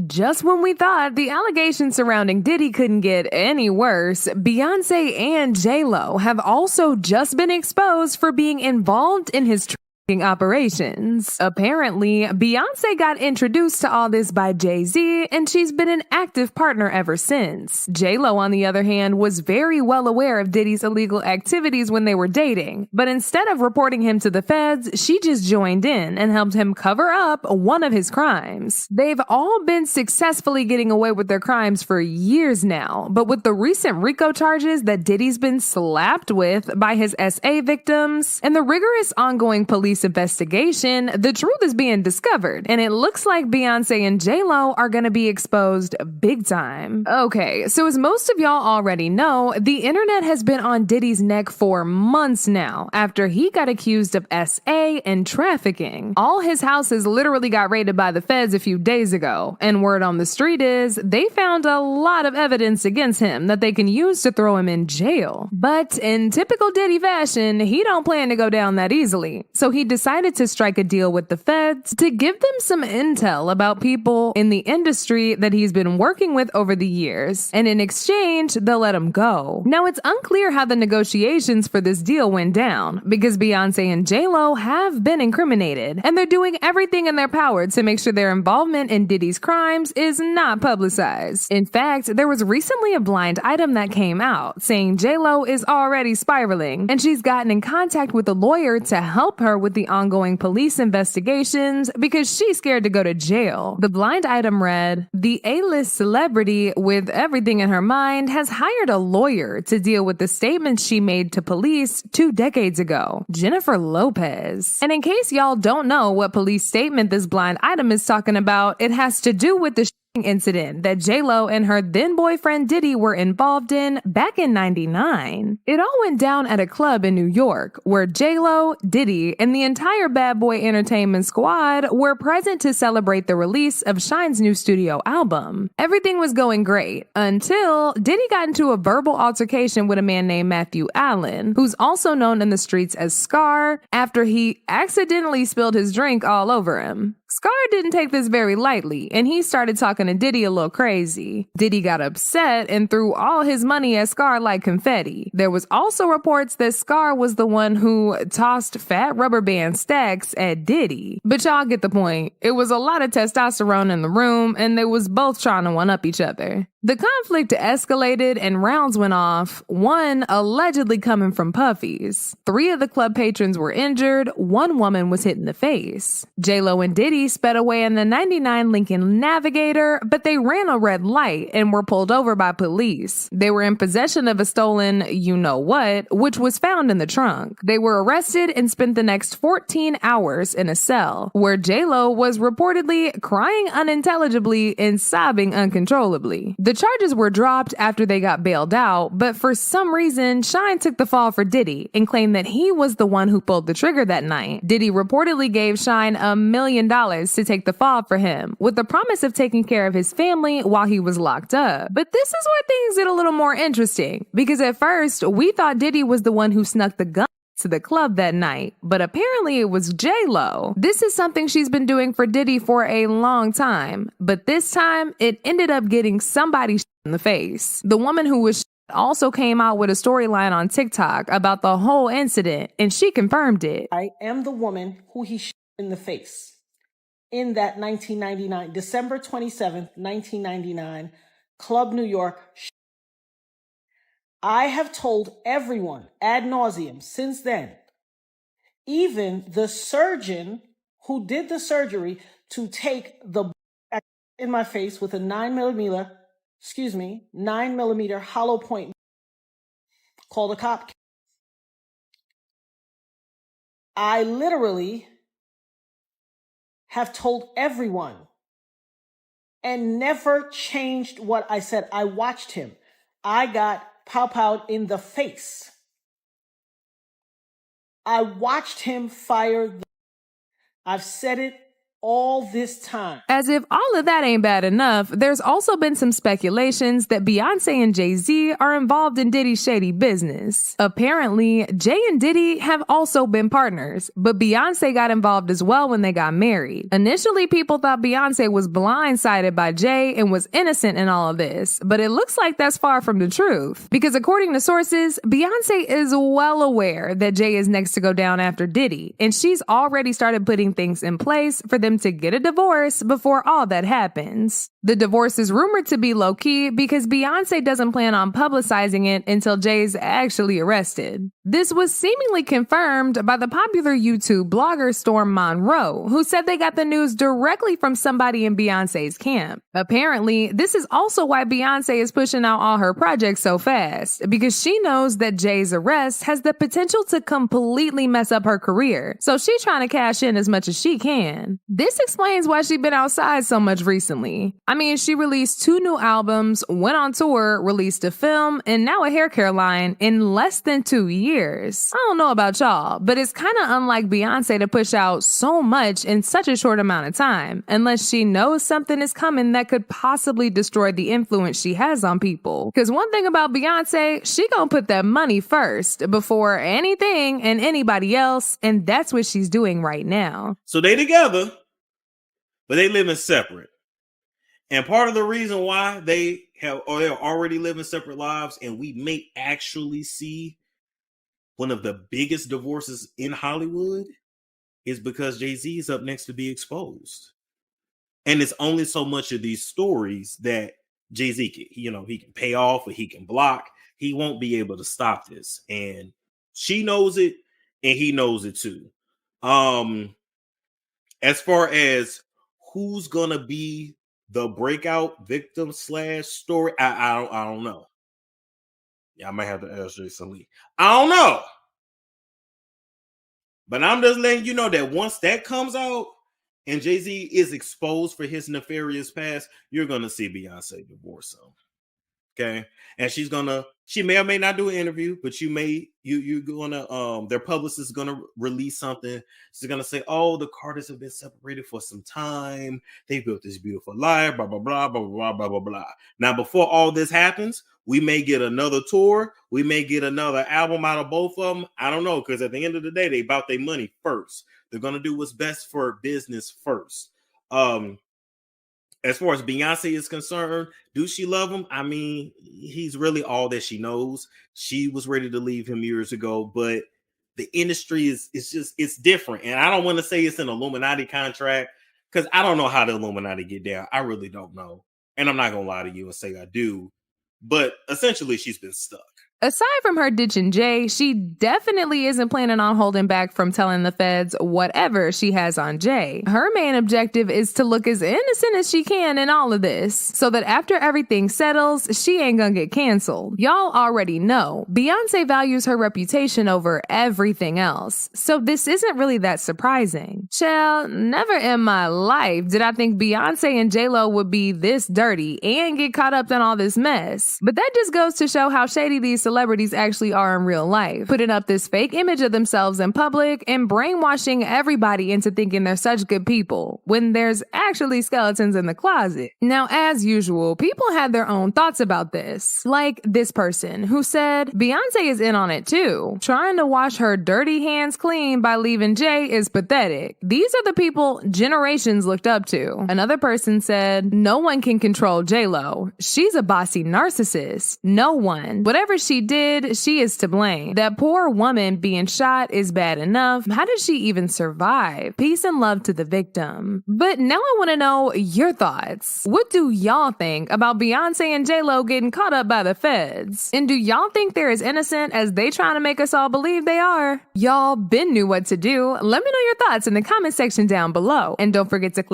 Just when we thought the allegations surrounding Diddy couldn't get any worse, Beyonce and JLo have also just been exposed for being involved in his operations. Apparently, Beyonce got introduced to all this by Jay-Z, and she's been an active partner ever since. JLo, on the other hand, was very well aware of Diddy's illegal activities when they were dating, but instead of reporting him to the feds, she just joined in and helped him cover up one of his crimes. They've all been successfully getting away with their crimes for years now, but with the recent RICO charges that Diddy's been slapped with by his SA victims and the rigorous ongoing police investigation, the truth is being discovered, and it looks like Beyonce and JLo are gonna be exposed big time. Okay, so as most of y'all already know, the internet has been on Diddy's neck for months now after he got accused of SA and trafficking. All his houses literally got raided by the feds a few days ago, and word on the street is they found a lot of evidence against him that they can use to throw him in jail. But in typical Diddy fashion, he don't plan to go down that easily, so he decided to strike a deal with the feds to give them some intel about people in the industry that he's been working with over the years, and in exchange, they'll let him go. Now, it's unclear how the negotiations for this deal went down, because Beyonce and JLo have been incriminated, and they're doing everything in their power to make sure their involvement in Diddy's crimes is not publicized. In fact, there was recently a blind item that came out saying JLo is already spiraling, and she's gotten in contact with a lawyer to help her with the ongoing police investigations because she's scared to go to jail. The blind item read, "The A-list celebrity with everything in her mind has hired a lawyer to deal with the statements she made to police 2 decades ago, Jennifer Lopez." And in case y'all don't know what police statement this blind item is talking about, it has to do with the incident that JLo and her then boyfriend Diddy were involved in back in '99. It all went down at a club in New York where JLo, Diddy, and the entire Bad Boy Entertainment squad were present to celebrate the release of Shine's new studio album. Everything was going great until Diddy got into a verbal altercation with a man named Matthew Allen, who's also known in the streets as Scar, after he accidentally spilled his drink all over him. Scar didn't take this very lightly, and he started talking to Diddy a little crazy. Diddy got upset and threw all his money at Scar like confetti. There was also reports that Scar was the one who tossed fat rubber band stacks at Diddy. But y'all get the point. It was a lot of testosterone in the room, and they was both trying to one-up each other. The conflict escalated and rounds went off, one allegedly coming from Puffy's. 3 of the club patrons were injured, 1 woman was hit in the face. JLo and Diddy sped away in the '99 Lincoln Navigator, but they ran a red light and were pulled over by police. They were in possession of a stolen you-know-what, which was found in the trunk. They were arrested and spent the next 14 hours in a cell, where JLo was reportedly crying unintelligibly and sobbing uncontrollably. The charges were dropped after they got bailed out, but for some reason, Shine took the fall for Diddy and claimed that he was the one who pulled the trigger that night. Diddy reportedly gave Shine $1 million to take the fall for him, with the promise of taking care of his family while he was locked up. But this is where things get a little more interesting, because at first, we thought Diddy was the one who snuck the gun to the club that night, but apparently it was JLo. This is something she's been doing for Diddy for a long time, but this time it ended up getting somebody in the face. The woman who was also came out with a storyline on TikTok about the whole incident, and she confirmed it. "I am the woman who he in the face in that 1999, December 27th, 1999, Club New York. I have told everyone ad nauseum since then, even the surgeon who did the surgery to take the in my face with a 9mm hollow point, called a cop. I literally have told everyone and never changed what I said. I watched him. I got pow-powed in the face. I watched him fire. I've said it all this time. As if all of that ain't bad enough, there's also been some speculations that Beyonce and Jay-Z are involved in Diddy's shady business. Apparently, Jay and Diddy have also been partners, but Beyonce got involved as well when they got married. Initially, people thought Beyonce was blindsided by Jay and was innocent in all of this, but it looks like that's far from the truth. Because according to sources, Beyonce is well aware that Jay is next to go down after Diddy, and she's already started putting things in place for them to get a divorce before all that happens. The divorce is rumored to be low-key because Beyonce doesn't plan on publicizing it until Jay's actually arrested. This was seemingly confirmed by the popular YouTube blogger Storm Monroe, who said they got the news directly from somebody in Beyonce's camp. Apparently, this is also why Beyonce is pushing out all her projects so fast, because she knows that Jay's arrest has the potential to completely mess up her career, so she's trying to cash in as much as she can. This explains why she's been outside so much recently. I mean, she released 2 new albums, went on tour, released a film, and now a hair care line in less than 2 years. I don't know about y'all, but it's kind of unlike Beyonce to push out so much in such a short amount of time, unless she knows something is coming that could possibly destroy the influence she has on people. Because one thing about Beyonce, she gonna put that money first before anything and anybody else, and that's what she's doing right now. So they together, but they living separate. And part of the reason why they're already living separate lives, and we may actually see one of the biggest divorces in Hollywood, is because Jay-Z is up next to be exposed. And it's only so much of these stories that Jay-Z can, he can pay off or he can block. He won't be able to stop this. And she knows it, and he knows it too. As far as who's gonna be the breakout victim / story, I don't know. Yeah, I might have to ask Jason Lee. I don't know. But I'm just letting you know that once that comes out and Jay-Z is exposed for his nefarious past, you're gonna see Beyonce divorce him. Okay. And she may or may not do an interview, but you're gonna their publicist is gonna release something. She's gonna say, oh, the Carters have been separated for some time. They built this beautiful life, blah, blah, blah, blah, blah, blah, blah, blah. Now, before all this happens, we may get another tour. We may get another album out of both of them. I don't know, because at the end of the day, they about their money first. They're gonna do what's best for business first. As far as Beyonce is concerned, do she love him? I mean, he's really all that she knows. She was ready to leave him years ago, but the industry it's different. And I don't want to say it's an Illuminati contract, because I don't know how the Illuminati get down. I really don't know. And I'm not going to lie to you and say I do. But essentially, she's been stuck. Aside from her ditching Jay, she definitely isn't planning on holding back from telling the feds whatever she has on Jay. Her main objective is to look as innocent as she can in all of this, so that after everything settles, she ain't gonna get canceled. Y'all already know, Beyonce values her reputation over everything else, so this isn't really that surprising. Child, never in my life did I think Beyonce and JLo would be this dirty and get caught up in all this mess. But that just goes to show how shady these celebrities actually are in real life, putting up this fake image of themselves in public and brainwashing everybody into thinking they're such good people when there's actually skeletons in the closet. Now, as usual, people had their own thoughts about this, like this person who said Beyonce is in on it too. Trying to wash her dirty hands clean by leaving Jay is pathetic. These are the people generations looked up to. Another person said no one can control JLo. She's a bossy narcissist. No one. Whatever she did, she is to blame. That poor woman being shot is bad enough. How did she even survive? Peace and love to the victim. But now I want to know your thoughts. What do y'all think about Beyonce and JLo getting caught up by the feds? And do y'all think they're as innocent as they trying to make us all believe they are? Y'all been knew what to do. Let me know your thoughts in the comment section down below. And don't forget to click